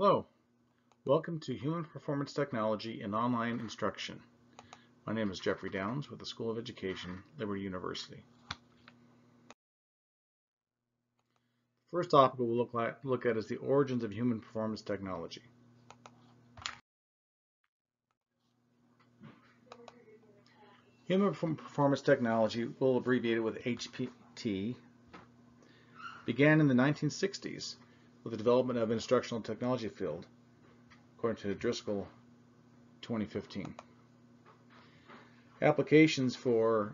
Hello, welcome to Human Performance Technology in Online Instruction. My name is Jeffrey Downs with the School of Education, Liberty University. First topic we'll look at is the origins of human performance technology. Human performance technology, we'll abbreviate it with HPT, began in the 1960s with the development of instructional technology field, according to Driscoll 2015. Applications for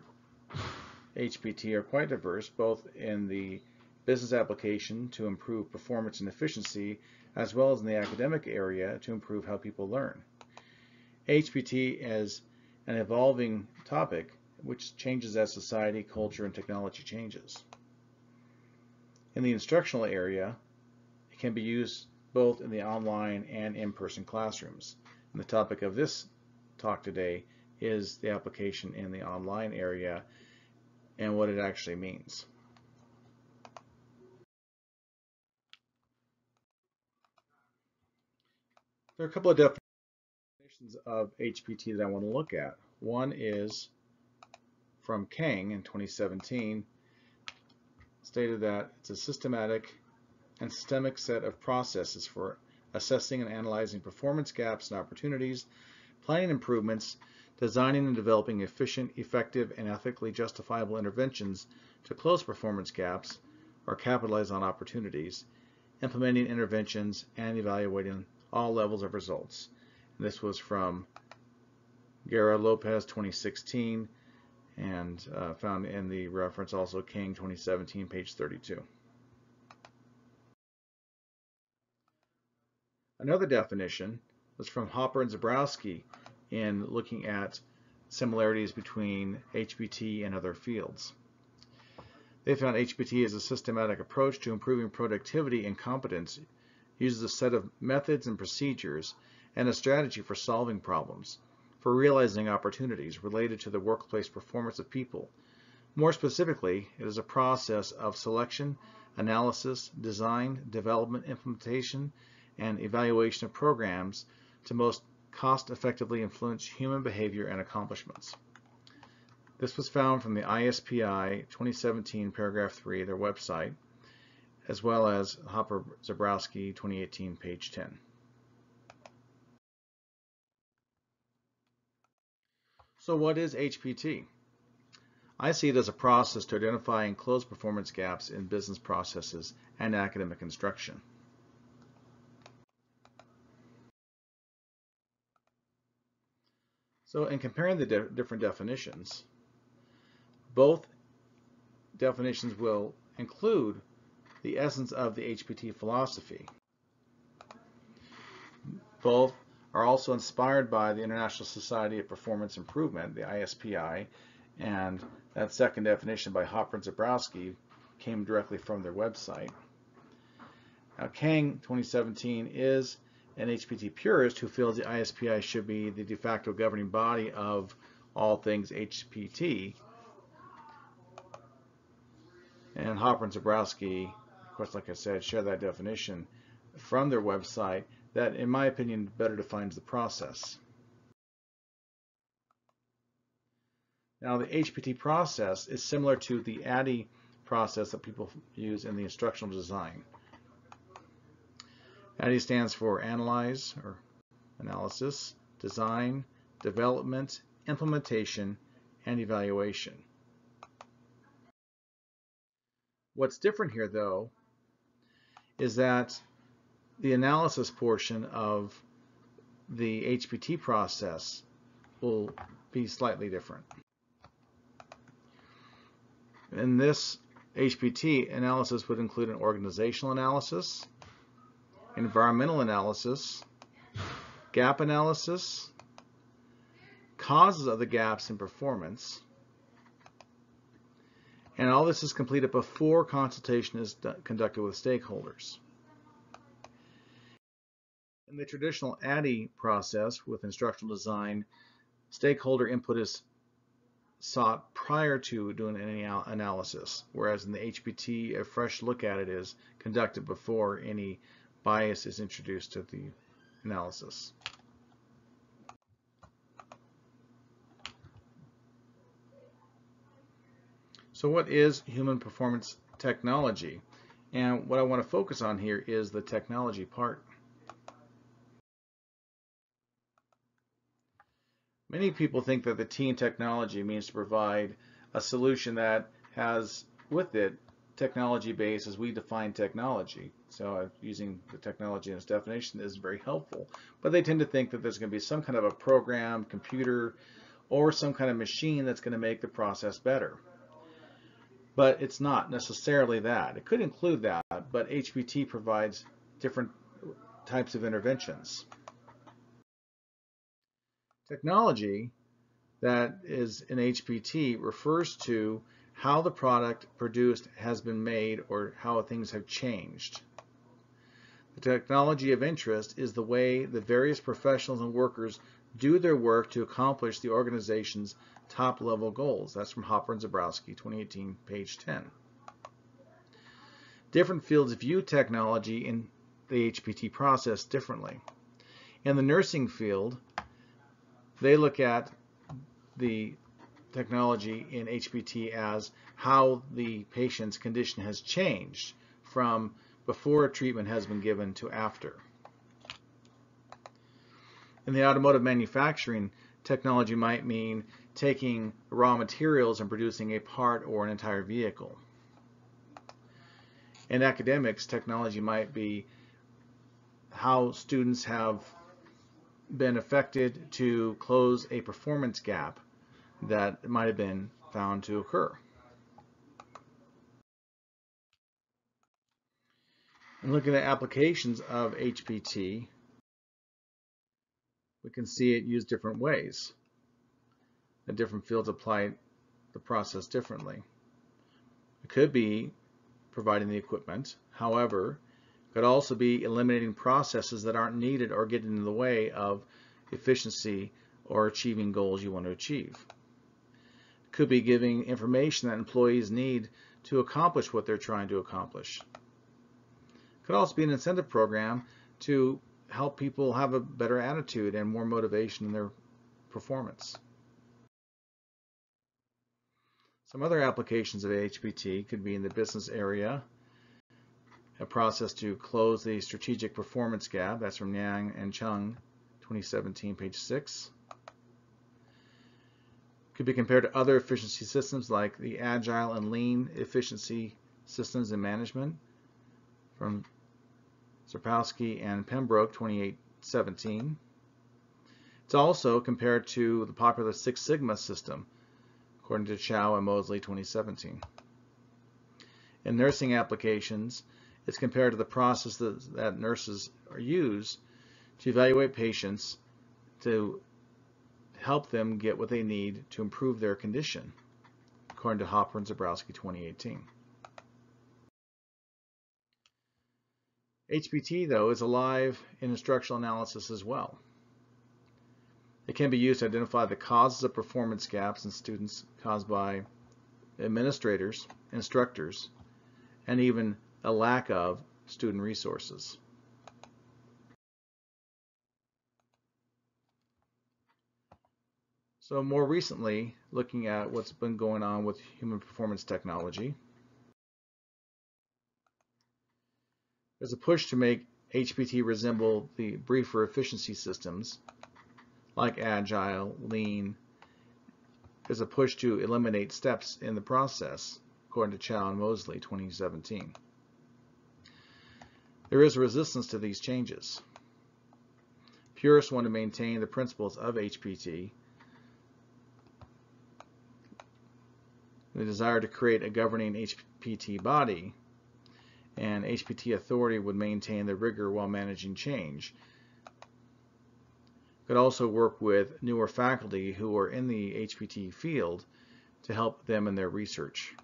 HPT are quite diverse, both in the business application to improve performance and efficiency, as well as in the academic area to improve how people learn. HPT is an evolving topic which changes as society, culture, and technology changes. In the instructional area, it can be used both in the online and in-person classrooms. And the topic of this talk today is the application in the online area and what it actually means. There are a couple of definitions of HPT that I want to look at. One is from Kang in 2017, stated that it's a systematic and systemic set of processes for assessing and analyzing performance gaps and opportunities, planning improvements, designing and developing efficient, effective, and ethically justifiable interventions to close performance gaps or capitalize on opportunities, implementing interventions, and evaluating all levels of results. And this was from Guerra Lopez 2016 and found in the reference also King 2017, page 32. Another definition was from Hopper and Zabrowski in looking at similarities between HPT and other fields. They found HPT as a systematic approach to improving productivity and competence, uses a set of methods and procedures and a strategy for solving problems, for realizing opportunities related to the workplace performance of people. More specifically, it is a process of selection, analysis, design, development, implementation, and evaluation of programs to most cost-effectively influence human behavior and accomplishments. This was found from the ISPI 2017 paragraph 3, their website, as well as Hopper-Zabrowski 2018, page 10. So what is HPT? I see it as a process to identify and close performance gaps in business processes and academic instruction. So in comparing the different definitions, both definitions will include the essence of the HPT philosophy. Both are also inspired by the International Society of Performance Improvement, the ISPI, and that second definition by Hopper and Zabrowski came directly from their website. Now, Kang 2017 is an HPT purist who feels the ISPI should be the de facto governing body of all things HPT. And Hopper and Zabrowski, of course, like I said, share that definition from their website that, in my opinion, better defines the process. Now, the HPT process is similar to the ADDIE process that people use in the instructional design. ADDIE stands for Analyze or Analysis, Design, Development, Implementation, and Evaluation. What's different here, though, is that the analysis portion of the HPT process will be slightly different. In this HPT, analysis would include an organizational analysis, environmental analysis, gap analysis, causes of the gaps in performance, and all this is completed before consultation is conducted with stakeholders. In the traditional ADDIE process with instructional design, stakeholder input is sought prior to doing any analysis, whereas in the HPT, a fresh look at it is conducted before any bias is introduced to the analysis. So what is human performance technology? And what I want to focus on here is the technology part. Many people think that the T in technology means to provide a solution that has with it technology base as we define technology. So using the technology in its definition is very helpful. But they tend to think that there's going to be some kind of a program, computer, or some kind of machine that's going to make the process better. But it's not necessarily that. It could include that, but HPT provides different types of interventions. Technology that is in HPT refers to how the product produced has been made or how things have changed. The technology of interest is the way the various professionals and workers do their work to accomplish the organization's top-level goals. That's from Hopper and Zabrowski, 2018, page 10. Different fields view technology in the HPT process differently. In the nursing field, they look at the technology in HPT as how the patient's condition has changed from before treatment has been given to after. In the automotive manufacturing, technology might mean taking raw materials and producing a part or an entire vehicle. In academics, technology might be how students have been affected to close a performance gap that might have been found to occur. And looking at applications of HPT, we can see it used different ways. The different fields apply the process differently. It could be providing the equipment. However, it could also be eliminating processes that aren't needed or getting in the way of efficiency or achieving goals you want to achieve. It could be giving information that employees need to accomplish what they're trying to accomplish. It could also be an incentive program to help people have a better attitude and more motivation in their performance. Some other applications of HPT could be in the business area, a process to close the strategic performance gap. That's from Yang and Chung, 2017, page 6. Could be compared to other efficiency systems like the Agile and Lean efficiency systems in management from Zapowski and Pembroke, 2017. It's also compared to the popular Six Sigma system, according to Chow and Mosley, 2017. In nursing applications, it's compared to the process that nurses use to evaluate patients to help them get what they need to improve their condition, according to Hopper and Zabrowski, 2018. HPT, though, is alive in instructional analysis as well. It can be used to identify the causes of performance gaps in students caused by administrators, instructors, and even a lack of student resources. So more recently, looking at what's been going on with human performance technology, there's a push to make HPT resemble the briefer efficiency systems like Agile, Lean. There's a push to eliminate steps in the process, according to Chow and Mosley, 2017. There is resistance to these changes. Purists want to maintain the principles of HPT. The desire to create a governing HPT body, and HPT authority would maintain the rigor while managing change. Could also work with newer faculty who are in the HPT field to help them in their research.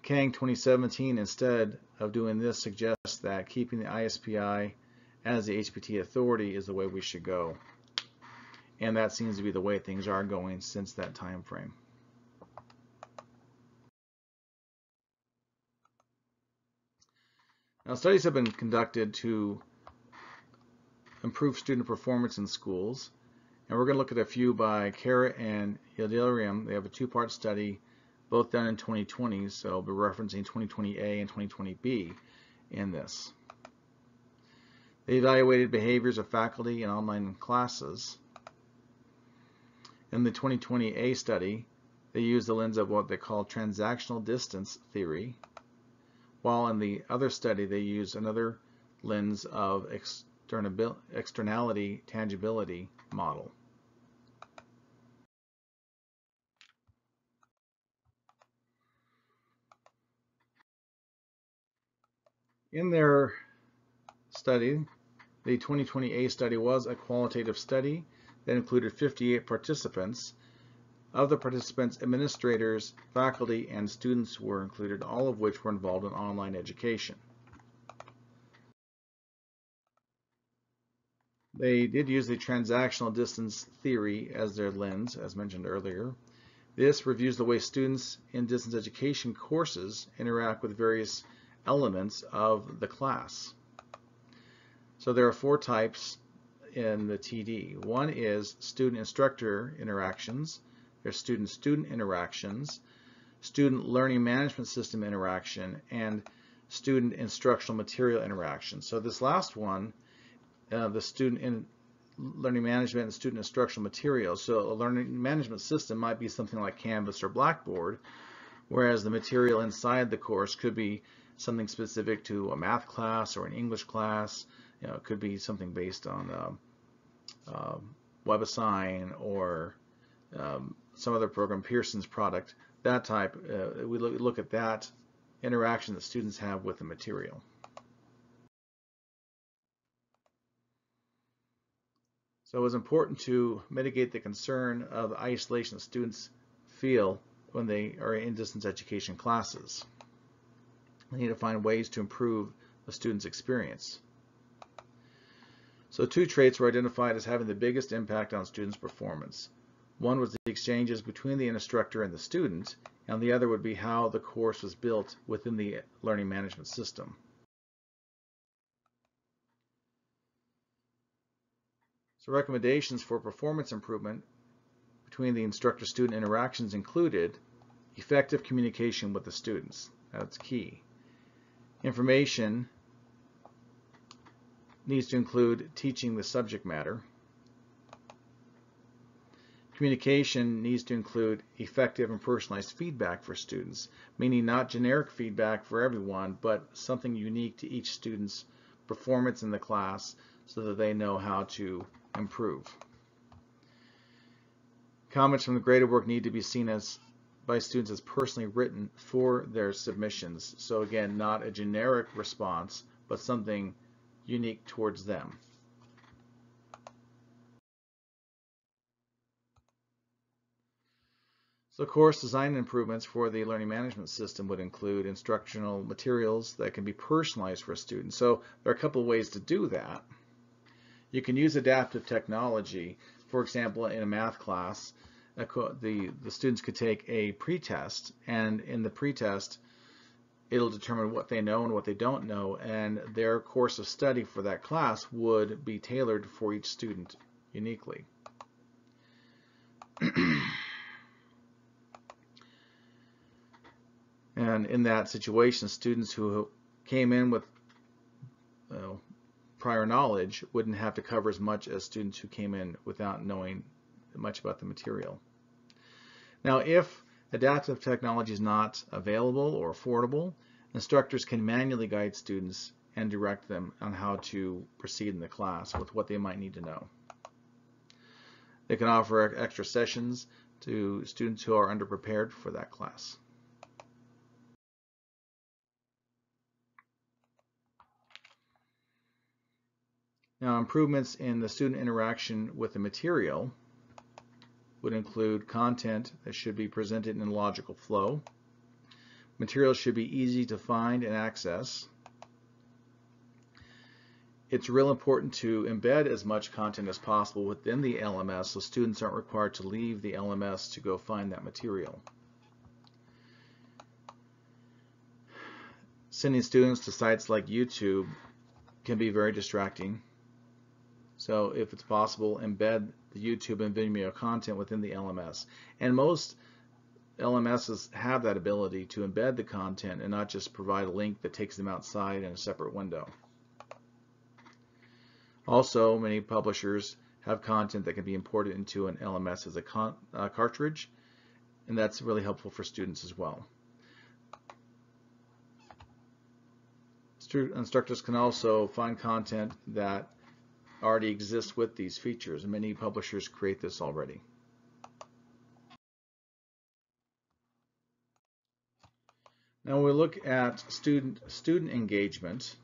Kang, 2017, instead of doing this, suggests that keeping the ISPI as the HPT authority is the way we should go. And that seems to be the way things are going since that time frame. Now, studies have been conducted to improve student performance in schools, and we're going to look at a few by Kara and Yildirim. They have a two-part study, both done in 2020, so I'll be referencing 2020A and 2020B in this. They evaluated behaviors of faculty in online classes. In the 2020A study, they used the lens of what they call transactional distance theory, while in the other study they used another lens of externality tangibility model. In their study, the 2020A study was a qualitative study that included 58 participants. Of the participants, administrators, faculty, and students were included, all of which were involved in online education. They did use the transactional distance theory as their lens, as mentioned earlier. This reviews the way students in distance education courses interact with various elements of the class. So there are four types in the TD. One is student-instructor interactions. There's student-student interactions, student learning management system interaction, and student instructional material interaction. So this last one, the student learning management and student instructional materials. So a learning management system might be something like Canvas or Blackboard, whereas the material inside the course could be something specific to a math class or an English class. You know, it could be something based on WebAssign or some other program, Pearson's product, that type. We look at that interaction that students have with the material. So it was important to mitigate the concern of the isolation that students feel when they are in distance education classes. They need to find ways to improve the student's experience. So two traits were identified as having the biggest impact on students' performance. One was the exchanges between the instructor and the student, and the other would be how the course was built within the learning management system. So recommendations for performance improvement between the instructor-student interactions included effective communication with the students. That's key. Information needs to include teaching the subject matter. Communication needs to include effective and personalized feedback for students, meaning not generic feedback for everyone, but something unique to each student's performance in the class so that they know how to improve. Comments from the graded work need to be seen as by students as personally written for their submissions. So again, not a generic response, but something unique towards them. So course design improvements for the learning management system would include instructional materials that can be personalized for a student. So there are a couple of ways to do that. You can use adaptive technology. For example, in a math class, the students could take a pretest, and in the pretest, it'll determine what they know and what they don't know, and their course of study for that class would be tailored for each student uniquely. And in that situation, students who came in with prior knowledge wouldn't have to cover as much as students who came in without knowing much about the material. Now, if adaptive technology is not available or affordable, instructors can manually guide students and direct them on how to proceed in the class with what they might need to know. They can offer extra sessions to students who are underprepared for that class. Now, improvements in the student interaction with the material would include content that should be presented in a logical flow. Materials should be easy to find and access. It's real important to embed as much content as possible within the LMS so students aren't required to leave the LMS to go find that material. Sending students to sites like YouTube can be very distracting. So if it's possible, embed the YouTube and Vimeo content within the LMS. And most LMSs have that ability to embed the content and not just provide a link that takes them outside in a separate window. Also, many publishers have content that can be imported into an LMS as a cartridge, and that's really helpful for students as well. Instructors can also find content that already exists with these features, and many publishers create this already. Now we look at student engagement.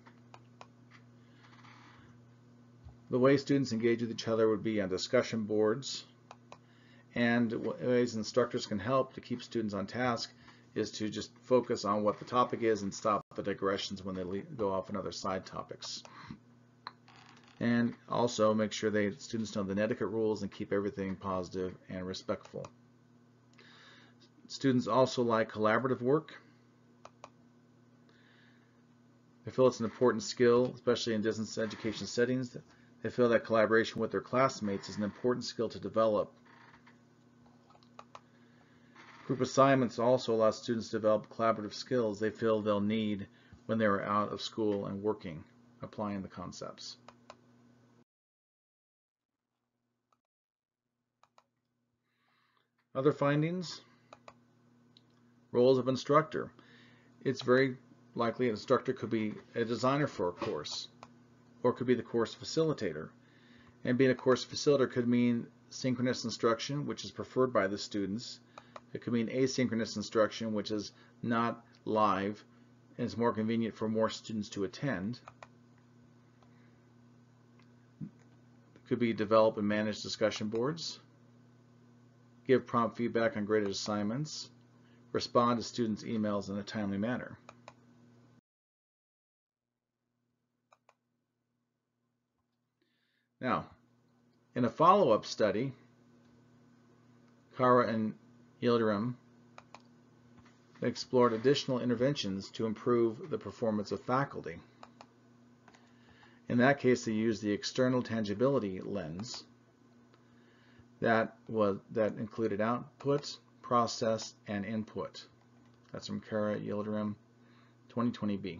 The way students engage with each other would be on discussion boards, and ways instructors can help to keep students on task is to just focus on what the topic is and stop the digressions when they go off on other side topics. And also make sure students know the etiquette rules and keep everything positive and respectful. Students also like collaborative work. They feel it's an important skill, especially in distance education settings. They feel that collaboration with their classmates is an important skill to develop. Group assignments also allow students to develop collaborative skills they feel they'll need when they are out of school and working, applying the concepts. Other findings: roles of instructor. It's very likely an instructor could be a designer for a course, or could be the course facilitator. And being a course facilitator could mean synchronous instruction, which is preferred by the students. It could mean asynchronous instruction, which is not live and is more convenient for more students to attend. It could be develop and manage discussion boards, give prompt feedback on graded assignments, respond to students' emails in a timely manner. Now, in a follow-up study, Kara and Yildirim explored additional interventions to improve the performance of faculty. In that case, they used the external tangibility lens that included output, process, and input. That's from Kara Yildirim, 2020B.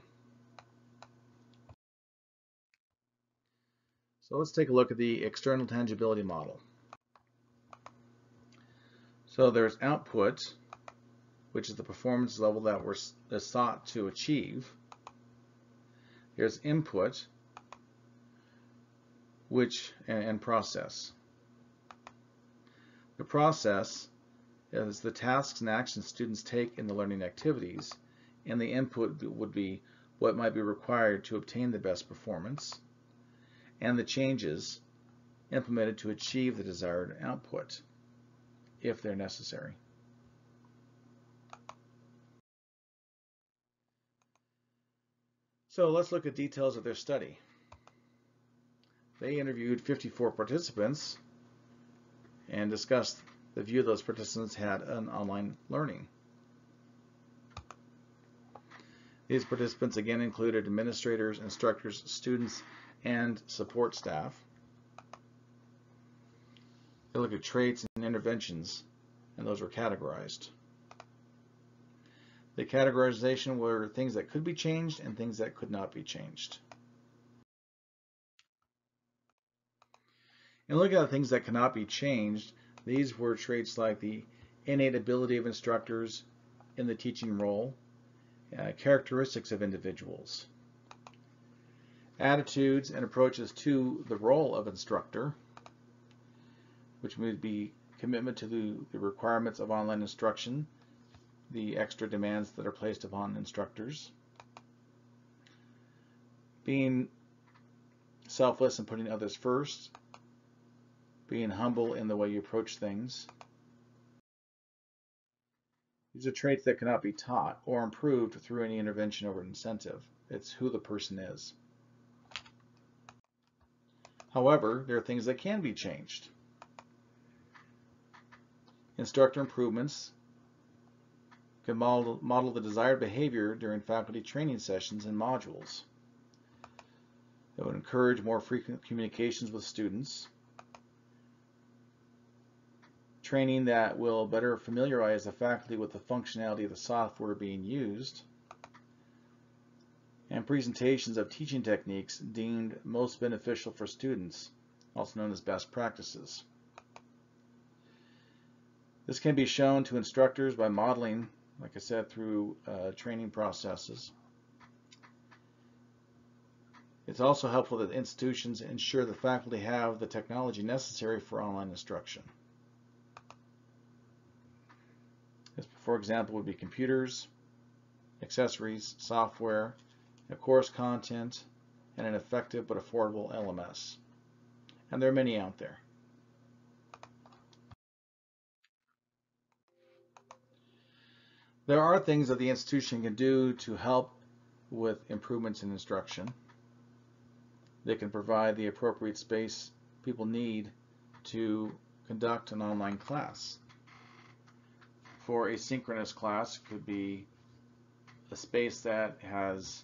So let's take a look at the external tangibility model. So there's output, which is the performance level that we're sought to achieve. There's input, and process. The process is the tasks and actions students take in the learning activities, and the input would be what might be required to obtain the best performance, and the changes implemented to achieve the desired output, if they're necessary. So let's look at details of their study. They interviewed 54 participants and discussed the view those participants had on online learning. These participants again included administrators, instructors, students, and support staff. They looked at traits and interventions, and those were categorized. The categorization were things that could be changed and things that could not be changed. And looking at the things that cannot be changed, these were traits like the innate ability of instructors in the teaching role, characteristics of individuals, attitudes and approaches to the role of instructor, which would be commitment to the requirements of online instruction, the extra demands that are placed upon instructors, being selfless and putting others first, being humble in the way you approach things. These are traits that cannot be taught or improved through any intervention or incentive. It's who the person is. However, there are things that can be changed. Instructor improvements can model the desired behavior during faculty training sessions and modules. It would encourage more frequent communications with students. Training that will better familiarize the faculty with the functionality of the software being used. And presentations of teaching techniques deemed most beneficial for students, also known as best practices. This can be shown to instructors by modeling, like I said, through training processes. It's also helpful that institutions ensure that faculty have the technology necessary for online instruction. This, for example, would be computers, accessories, software, course content, and an effective but affordable LMS. And there are many out there. There are things that the institution can do to help with improvements in instruction. They can provide the appropriate space people need to conduct an online class. For a synchronous class, it could be a space that has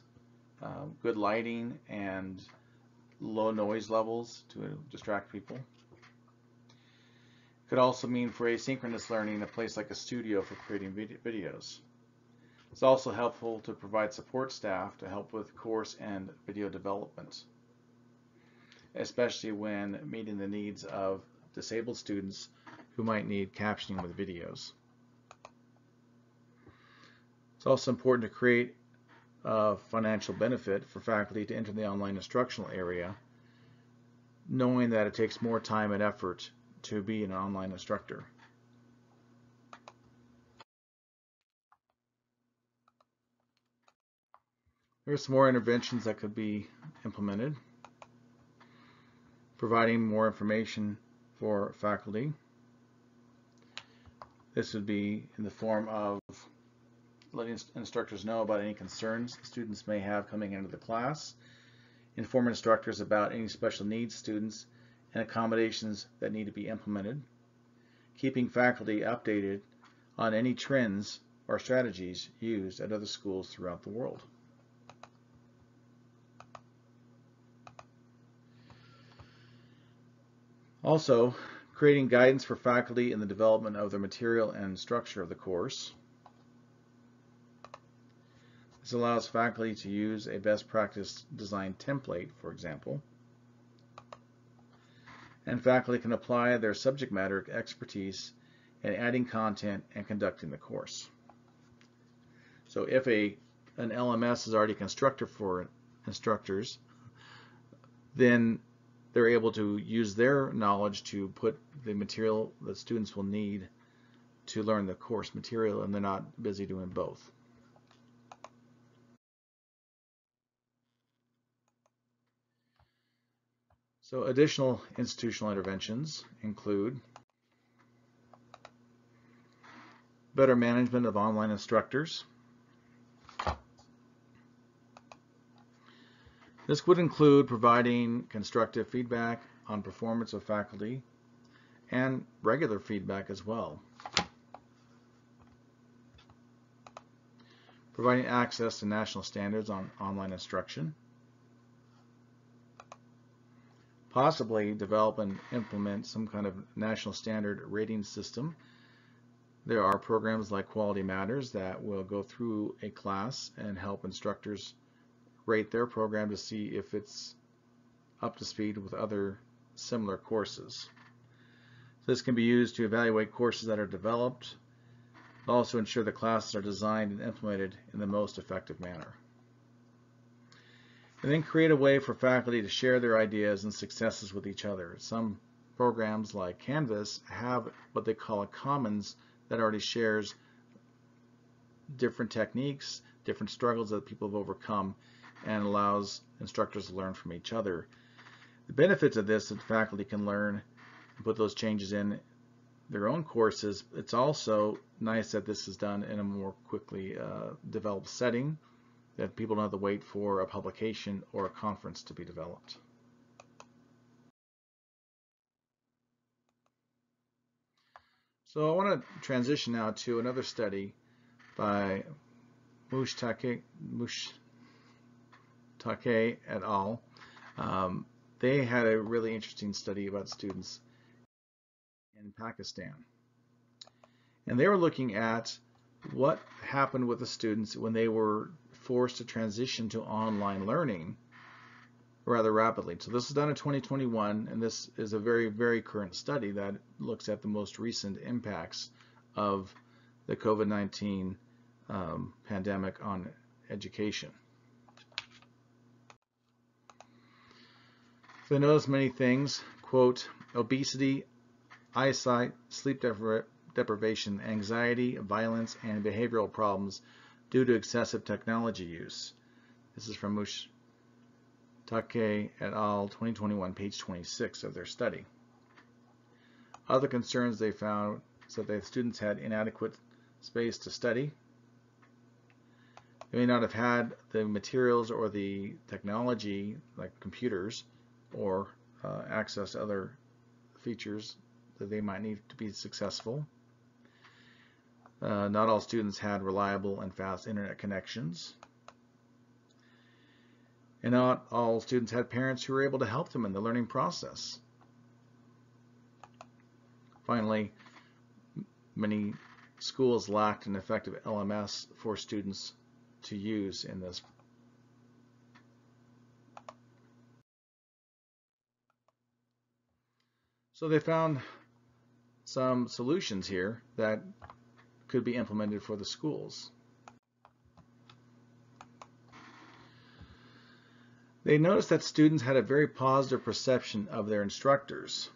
good lighting and low noise levels to distract people. It could also mean for asynchronous learning a place like a studio for creating videos. It's also helpful to provide support staff to help with course and video development, especially when meeting the needs of disabled students who might need captioning with videos. It's also important to create a financial benefit for faculty to enter the online instructional area, knowing that it takes more time and effort to be an online instructor. There are some more interventions that could be implemented. Providing more information for faculty. This would be in the form of letting instructors know about any concerns students may have coming into the class, inform instructors about any special needs students and accommodations that need to be implemented, keeping faculty updated on any trends or strategies used at other schools throughout the world. Also, creating guidance for faculty in the development of the material and structure of the course. This allows faculty to use a best practice design template, for example, and faculty can apply their subject matter expertise in adding content and conducting the course. So if an LMS is already constructed for instructors, then they're able to use their knowledge to put the material that students will need to learn the course material, and they're not busy doing both. So additional institutional interventions include better management of online instructors. This would include providing constructive feedback on performance of faculty and regular feedback as well. Providing access to national standards on online instruction. Possibly develop and implement some kind of national standard rating system. There are programs like Quality Matters that will go through a class and help instructors rate their program to see if it's up to speed with other similar courses. This can be used to evaluate courses that are developed, also ensure the classes are designed and implemented in the most effective manner. And then create a way for faculty to share their ideas and successes with each other. Some programs like Canvas have what they call a commons that already shares different techniques, different struggles that people have overcome, and allows instructors to learn from each other. The benefits of this is that faculty can learn and put those changes in their own courses. It's also nice that this is done in a more quickly developed setting, that people don't have to wait for a publication or a conference to be developed. So I want to transition now to another study by Mushtake et al. They had a really interesting study about students in Pakistan. And they were looking at what happened with the students when they were forced to transition to online learning rather rapidly. So this is done in 2021, and this is a very, very current study that looks at the most recent impacts of the COVID-19 pandemic on education. So they noticed many things, quote, obesity, eyesight, sleep deprivation, anxiety, violence, and behavioral problems due to excessive technology use. This is from Mushtake et al. 2021, page 26 of their study. Other concerns they found is that the students had inadequate space to study. They may not have had the materials or the technology, like computers, or access to other features that they might need to be successful. Not all students had reliable and fast internet connections. And not all students had parents who were able to help them in the learning process. Finally, many schools lacked an effective LMS for students to use in this. So they found some solutions here that could be implemented for the schools. They noticed that students had a very positive perception of their instructors.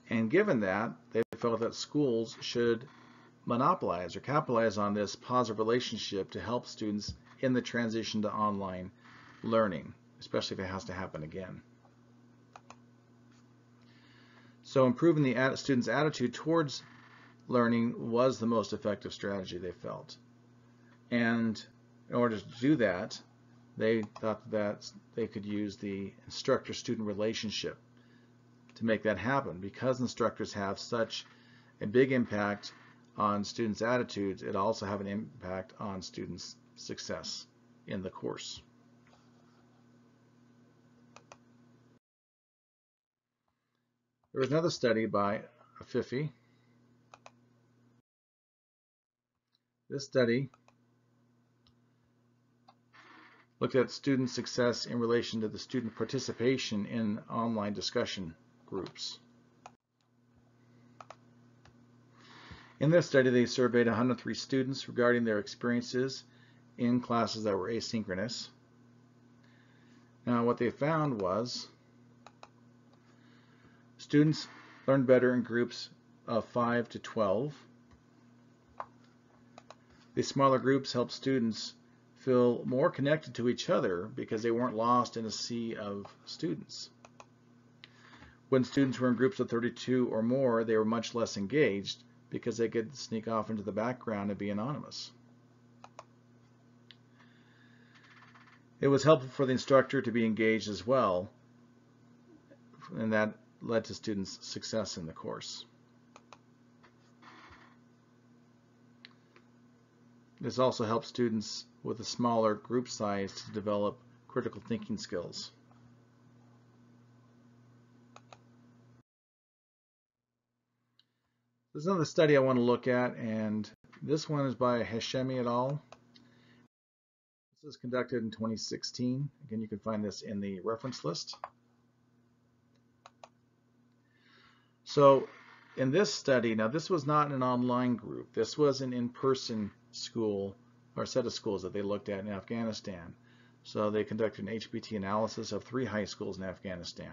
And given that, they felt that schools should monopolize or capitalize on this positive relationship to help students in the transition to online learning, especially if it has to happen again. So improving the students' attitude towards learning was the most effective strategy, they felt. And in order to do that, they thought that they could use the instructor-student relationship to make that happen. Because instructors have such a big impact on students' attitudes, it also have an impact on students' success in the course. There was another study by Afifi. This study looked at student success in relation to the student participation in online discussion groups. In this study, they surveyed 103 students regarding their experiences in classes that were asynchronous. Now, what they found was students learned better in groups of 5 to 12. These smaller groups helped students feel more connected to each other because they weren't lost in a sea of students. When students were in groups of 32 or more, they were much less engaged because they could sneak off into the background and be anonymous. It was helpful for the instructor to be engaged as well, and that led to students' success in the course. This also helps students with a smaller group size to develop critical thinking skills. There's another study I want to look at, and this one is by Hashemi et al. This was conducted in 2016. Again, you can find this in the reference list. So in this study, now this was not an online group. This was an in-person school or set of schools that they looked at in Afghanistan. So they conducted an HPT analysis of 3 high schools in Afghanistan.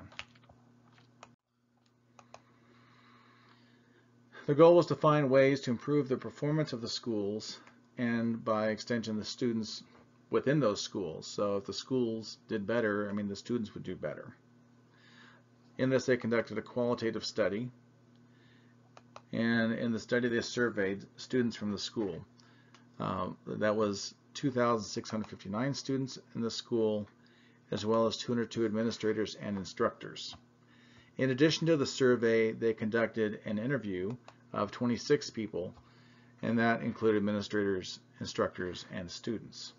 The goal was to find ways to improve the performance of the schools and by extension the students within those schools. So if the schools did better, the students would do better. In this, they conducted a qualitative study, and in the study they surveyed students from the school. That was 2,659 students in the school, as well as 202 administrators and instructors. In addition to the survey, they conducted an interview of 26 people, and that included administrators, instructors, and students.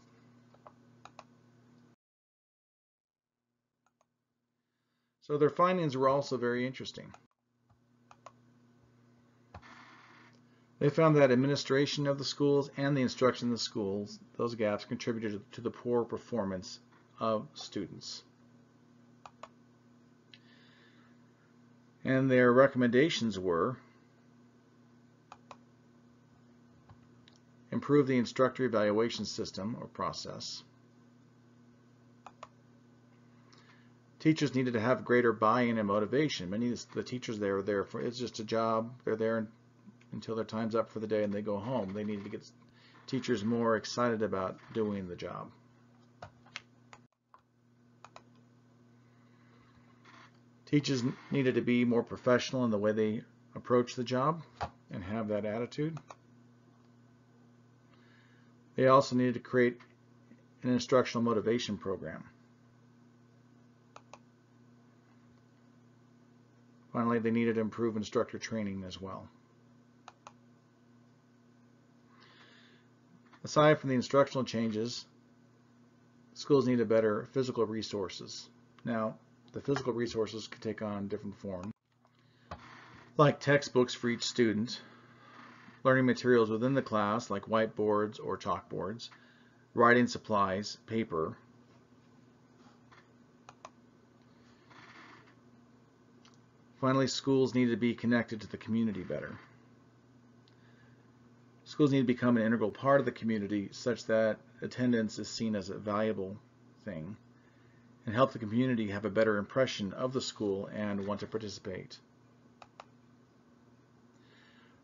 So their findings were also very interesting. They found that administration of the schools and the instruction of the schools, those gaps contributed to the poor performance of students. And their recommendations were: improve the instructor evaluation system or process. Teachers needed to have greater buy-in and motivation. Many of the teachers there are there for, it's just a job. They're there until their time's up for the day and they go home. They needed to get teachers more excited about doing the job. Teachers needed to be more professional in the way they approach the job and have that attitude. They also needed to create an instructional motivation program. Finally, they needed to improve instructor training as well. Aside from the instructional changes, schools needed better physical resources. Now, the physical resources could take on different forms, like textbooks for each student, learning materials within the class like whiteboards or chalkboards, writing supplies, paper. Finally, schools need to be connected to the community better. Schools need to become an integral part of the community such that attendance is seen as a valuable thing and help the community have a better impression of the school and want to participate.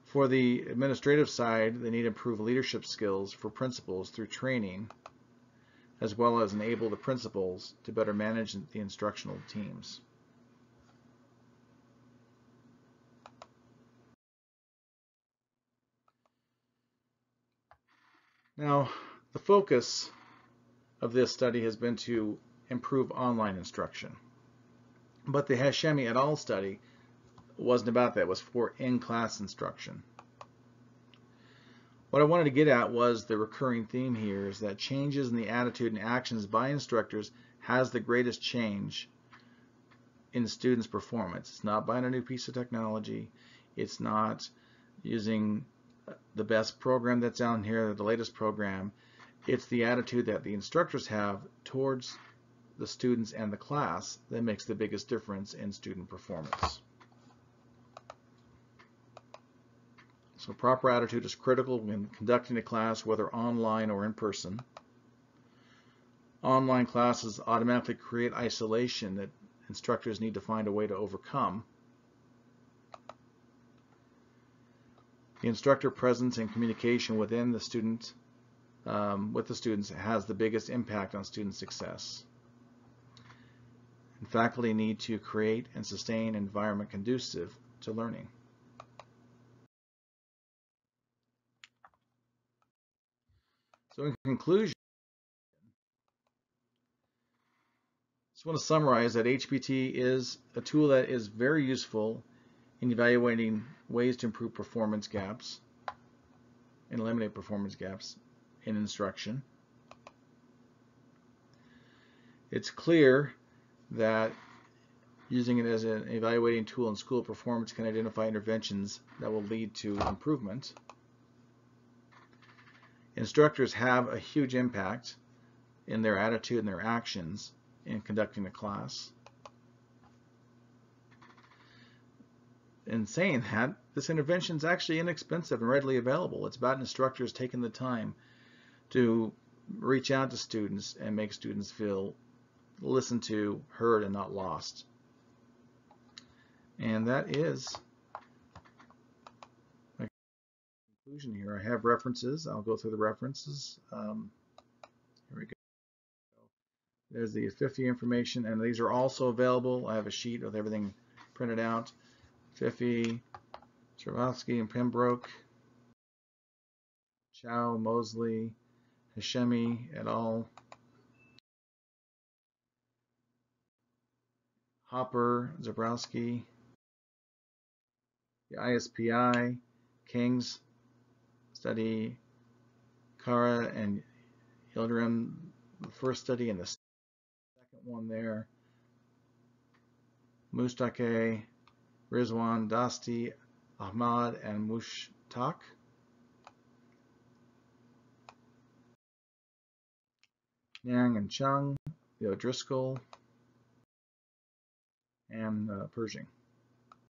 For the administrative side, they need to improve leadership skills for principals through training, as well as enable the principals to better manage the instructional teams. Now, the focus of this study has been to improve online instruction. But the Hashemi et al. Study wasn't about that. It was for in-class instruction. What I wanted to get at was the recurring theme here is that changes in the attitude and actions by instructors has the greatest change in students' performance. It's not buying a new piece of technology. It's not using the best program that's out here, the latest program. It's the attitude that the instructors have towards the students and the class that makes the biggest difference in student performance. So proper attitude is critical when conducting a class, whether online or in person. Online classes automatically create isolation that instructors need to find a way to overcome. The instructor presence and communication within the student, with the students has the biggest impact on student success. And faculty need to create and sustain an environment conducive to learning. So in conclusion, I just want to summarize that HPT is a tool that is very useful in evaluating ways to improve performance gaps and eliminate performance gaps in instruction. It's clear that using it as an evaluating tool in school performance can identify interventions that will lead to improvement. Instructors have a huge impact in their attitude and their actions in conducting a class. In saying that, this intervention is actually inexpensive and readily available. It's about instructors taking the time to reach out to students and make students feel listened to, heard, and not lost. And that is my conclusion here. I have references. I'll go through the references. Here we go. There's the 50 information, and these are also available. I have a sheet with everything printed out. Fiffey, Chervosky, and Pembroke, Chow, Mosley, Hashemi et al., Hopper, Zabrowski, the ISPI, Kings study, Kara and Yildirim, the first study, and the second one there, Mustaqe, Rizwan, Dasti, Ahmad, and Mushtaq. Niang and Chung, the O'Driscoll, and Pershing.